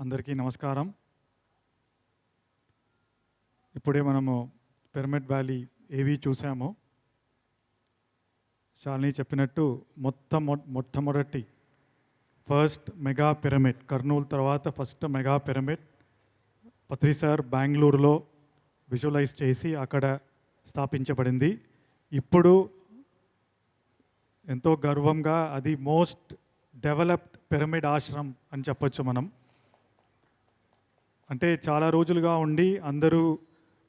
అందరికీ నమస్కారం. ఇప్పుడే మనము పిరమిడ్ వ్యాలీ ఏవి చూసాము. శాలిని చెప్పినట్టు మొట్టమొదటి ఫస్ట్ మెగా పిరమిడ్ కర్నూలు తర్వాత ఫస్ట్ మెగా పిరమిడ్ పత్రి సార్ బెంగళూరులో విజువలైజ్ చేసి అక్కడ స్థాపించబడింది. ఇప్పుడు ఎంతో గర్వంగా అది మోస్ట్ డెవలప్డ్ పిరమిడ్ ఆశ్రమం అని చెప్పొచ్చు మనం. అంటే చాలా రోజులుగా ఉండి అందరూ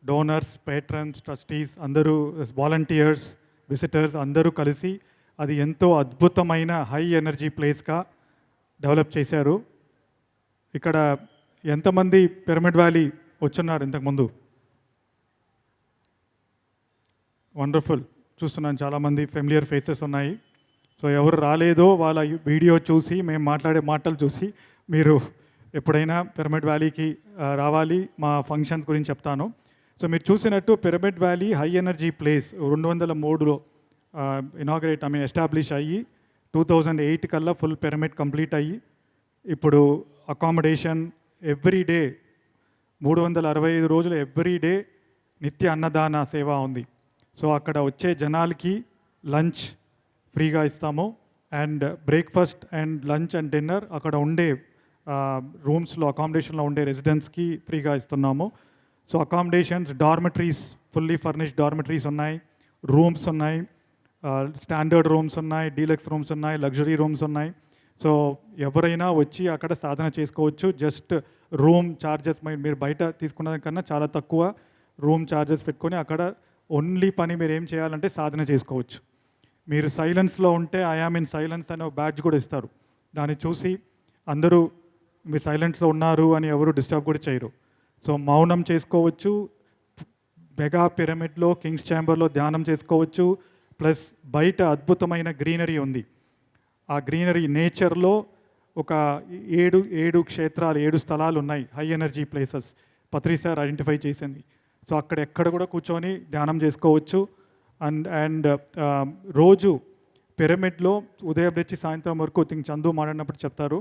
డోనర్స్, పేట్రన్స్, ట్రస్టీస్, అందరూ వాలంటీర్స్, విజిటర్స్ అందరూ కలిసి అది ఎంతో అద్భుతమైన హై ఎనర్జీ ప్లేస్గా డెవలప్ చేశారు. ఇక్కడ ఎంతమంది పిరమిడ్ వ్యాలీ వచ్చున్నారు ఇంతకుముందు? వండర్ఫుల్, చూస్తున్నాను చాలామంది ఫెమిలియర్ ఫేసెస్ ఉన్నాయి. సో ఎవరు రాలేదో వాళ్ళ వీడియో చూసి మేము మాట్లాడే మాటలు చూసి మీరు ఎప్పుడైనా పిరమిడ్ వ్యాలీకి రావాలి. మా ఫంక్షన్స్ గురించి చెప్తాను. సో మీరు చూసినట్టు pyramid valley high energy place 2003లో ఎస్టాబ్లిష్ అయ్యి 2008 కల్లా ఫుల్ పిరమిడ్ కంప్లీట్ అయ్యి ఇప్పుడు అకామిడేషన్ ఎవ్రీ డే 365 రోజులు ఎవ్రీ డే నిత్య అన్నదాన సేవ ఉంది. సో అక్కడ వచ్చే జనాలకి లంచ్ ఫ్రీగా ఇస్తాము and breakfast and lunch and dinner అక్కడ ఉండే రూమ్స్లో అకామిడేషన్లో ఉండే రెసిడెంట్స్కి ఫ్రీగా ఇస్తున్నాము. So accommodations, dormitories, fully furnished dormitories ఉన్నాయి, రూమ్స్ ఉన్నాయి, స్టాండర్డ్ రూమ్స్ ఉన్నాయి, డీలక్స్ రూమ్స్ ఉన్నాయి, లగ్జరీ రూమ్స్ ఉన్నాయి. సో ఎవరైనా వచ్చి అక్కడ సాధన చేసుకోవచ్చు. జస్ట్ రూమ్ ఛార్జెస్ మీరు బయట తీసుకున్న కన్నా చాలా తక్కువ రూమ్ ఛార్జెస్ పెట్టుకొని అక్కడ ఓన్లీ పని మీరు ఏం చేయాలంటే సాధన చేసుకోవచ్చు. మీరు సైలెన్స్లో ఉంటే ఐఆమ్ ఇన్ సైలెన్స్ అనే బ్యాడ్జ్ కూడా ఇస్తారు. దాన్ని చూసి అందరూ మీరు సైలెంట్లో ఉన్నారు అని ఎవరు డిస్టర్బ్ కూడా చేయరు. సో మౌనం చేసుకోవచ్చు, మెగా పిరమిడ్లో కింగ్స్ ఛాంబర్లో ధ్యానం చేసుకోవచ్చు. ప్లస్ బయట అద్భుతమైన గ్రీనరీ ఉంది. ఆ గ్రీనరీ నేచర్లో ఒక ఏడు క్షేత్రాలు, 7 స్థలాలు ఉన్నాయి, హై ఎనర్జీ ప్లేసెస్ పత్రి సార్ ఐడెంటిఫై చేసింది. సో ఎక్కడ కూడా కూర్చొని ధ్యానం చేసుకోవచ్చు. అండ్ రోజు పిరమిడ్లో ఉదయం నుంచి సాయంత్రం వరకు చందు మాట్లాడినప్పుడు చెప్తారు,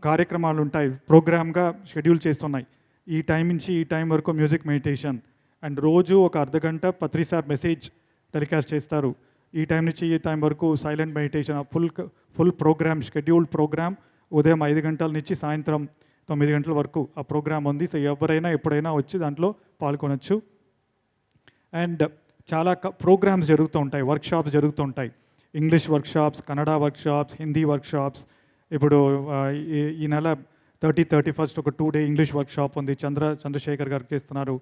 కార్యక్రమాలు ఉంటాయి, ప్రోగ్రామ్గా షెడ్యూల్ చేస్తున్నాయి. ఈ టైం నుంచి ఈ టైం వరకు మ్యూజిక్ మెడిటేషన్ అండ్ రోజు ఒక అర్ధగంట పత్రి సార్ మెసేజ్ టెలికాస్ట్ చేస్తారు. ఈ టైం నుంచి ఈ టైం వరకు silent meditation, full program, scheduled program ఉదయం 5 గంటల నుంచి సాయంత్రం 9 గంటల వరకు ఆ ప్రోగ్రామ్ ఉంది. సో ఎవరైనా ఎప్పుడైనా వచ్చి దాంట్లో పాల్గొనవచ్చు. అండ్ చాలా ప్రోగ్రామ్స్ జరుగుతూ ఉంటాయి, వర్క్షాప్స్ జరుగుతూ ఉంటాయి. English workshops, Kannada workshops, Hindi workshops. ఇప్పుడు ఈ నెల 31st ఒక 2-day ఇంగ్లీష్ వర్క్షాప్ ఉంది, చంద్రశేఖర్ గారు చేస్తున్నారు.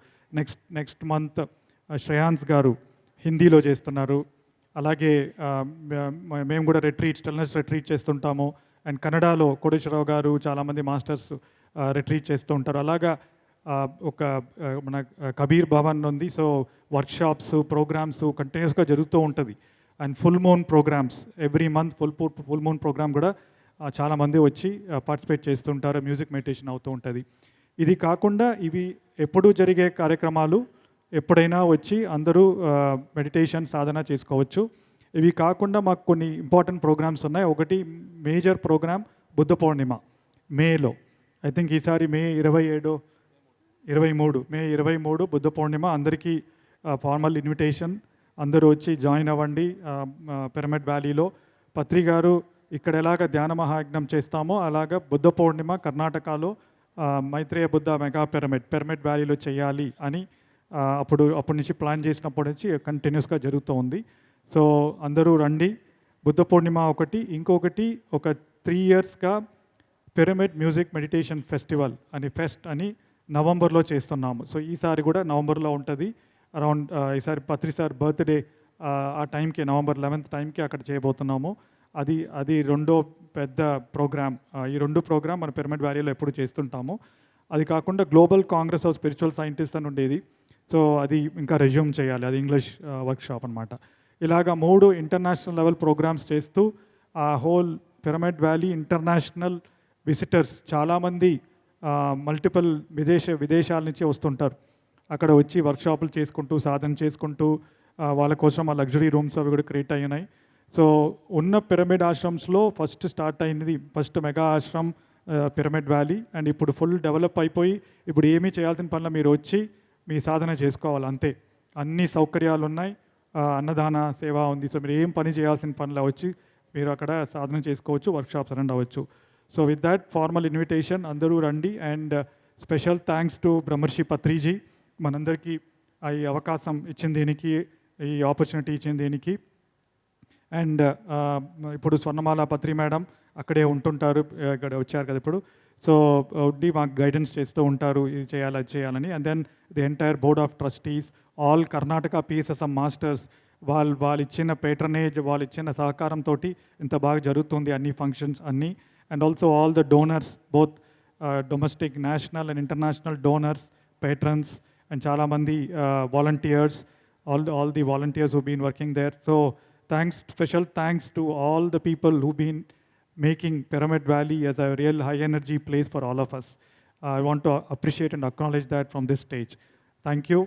నెక్స్ట్ మంత్ శ్రేయాన్స్ గారు హిందీలో చేస్తున్నారు. అలాగే మేము కూడా స్టిల్నెస్ రెట్రీట్ చేస్తుంటాము. అండ్ కన్నడలో కోటేశ్వరరావు గారు, చాలామంది మాస్టర్స్ రెట్రీట్ చేస్తూ ఉంటారు. అలాగా ఒక మన కబీర్ భవన్ ఉంది. సో వర్క్షాప్స్, ప్రోగ్రామ్స్ కంటిన్యూస్గా జరుగుతూ ఉంటుంది. And full moon programs every month full moon program కూడా చాలామంది వచ్చి పార్టిసిపేట్ చేస్తుంటారు. మ్యూజిక్ మెడిటేషన్ అవుతూ ఉంటుంది. ఇది కాకుండా ఇవి ఎప్పుడూ జరిగే కార్యక్రమాలు, ఎప్పుడైనా వచ్చి అందరూ మెడిటేషన్ సాధన చేసుకోవచ్చు. ఇవి కాకుండా మాకు కొన్ని ఇంపార్టెంట్ ప్రోగ్రామ్స్ ఉన్నాయి. ఒకటి మేజర్ ప్రోగ్రామ్ బుద్ధ పౌర్ణిమ మేలో, ఐ థింక్ ఈసారి మే 23 బుద్ధ పౌర్ణిమ. అందరికీ ఫార్మల్ ఇన్విటేషన్, అందరూ వచ్చి జాయిన్ అవ్వండి. పిరమిడ్ వ్యాలీలో పత్రి గారు ఇక్కడ ఎలాగ ధ్యాన మహాయజ్ఞం చేస్తామో అలాగ బుద్ధ పౌర్ణిమ కర్ణాటకలో మైత్రేయ బుద్ధ మెగా పిరమిడ్ వ్యాలీలో చేయాలి అని అప్పటి నుంచి ప్లాన్ చేసినప్పటి నుంచి కంటిన్యూస్గా జరుగుతూ ఉంది. సో అందరూ రండి. బుద్ధ పౌర్ణిమ ఒకటి, ఇంకొకటి ఒక 3 yearsగా pyramid music meditation festival fest అని నవంబర్లో చేస్తున్నాము. సో ఈసారి కూడా నవంబర్లో ఉంటుంది. అరౌండ్ ఈసారి పత్రి సార్ బర్త్డే ఆ టైంకి November 11th టైంకి అక్కడ చేయబోతున్నాము. అది రెండో పెద్ద ప్రోగ్రామ్. ఈ 2 ప్రోగ్రామ్ మన పిరమిడ్ వ్యాలీలో ఎప్పుడు చేస్తుంటాము. అది కాకుండా global Congress of spiritual scientist అని ఉండేది. సో అది ఇంకా రెజ్యూమ్ చేయాలి, అది ఇంగ్లీష్ వర్క్షాప్ అనమాట. ఇలాగా 3 ఇంటర్నేషనల్ లెవెల్ ప్రోగ్రామ్స్ చేస్తూ ఆ whole pyramid valley international visitors చాలామంది మల్టిపుల్ విదేశాల నుంచి వస్తుంటారు. అక్కడ వచ్చి వర్క్షాపులు చేసుకుంటూ సాధన చేసుకుంటూ వాళ్ళ కోసం ఆ లగ్జరీ రూమ్స్ అవి కూడా క్రియేట్ అయినాయి. సో ఉన్న పిరమిడ్ ఆశ్రమ్స్లో ఫస్ట్ స్టార్ట్ అయింది, first mega Ashram pyramid valley. And ఇప్పుడు ఫుల్ డెవలప్ అయిపోయి ఇప్పుడు ఏమీ చేయాల్సిన పనులు మీరు వచ్చి మీ సాధన చేసుకోవాలి అంతే. అన్ని సౌకర్యాలు ఉన్నాయి, అన్నదాన సేవ ఉంది. సో మీరు ఏం పని చేయాల్సిన పనులు వచ్చి మీరు అక్కడ సాధన చేసుకోవచ్చు, వర్క్షాప్స్ అటెండ్ అవ్వచ్చు. So with that formal invitation అందరూ రండి. అండ్ స్పెషల్ థ్యాంక్స్ టు బ్రహ్మర్షి పత్రిజీ మనందరికీ ఈ అవకాశం ఇచ్చిన దీనికి, ఈ ఆపర్చునిటీ ఇచ్చిన దీనికి. అండ్ ఇప్పుడు స్వర్ణమాల పత్రి మేడం అక్కడే ఉంటుంటారు, ఇక్కడ వచ్చారు కదా ఇప్పుడు. సో ఉండి మాకు గైడెన్స్ చేస్తూ ఉంటారు, ఇది చేయాలి అది చేయాలని. And then the entire board of trustees, all Karnataka PSSM masters, వాళ్ళు ఇచ్చిన పేట్రనేజ్, వాళ్ళు ఇచ్చిన సహకారంతో ఇంత బాగా జరుగుతుంది అన్ని ఫంక్షన్స్ అన్నీ. And also all the donors, both domestic, national and international donors, patrons, and చాలామంది volunteers, all the volunteers who've been working there. So special thanks to all the people who've been making Pyramid Valley as a real high energy place for all of us. I want to appreciate and acknowledge that from this stage. Thank you.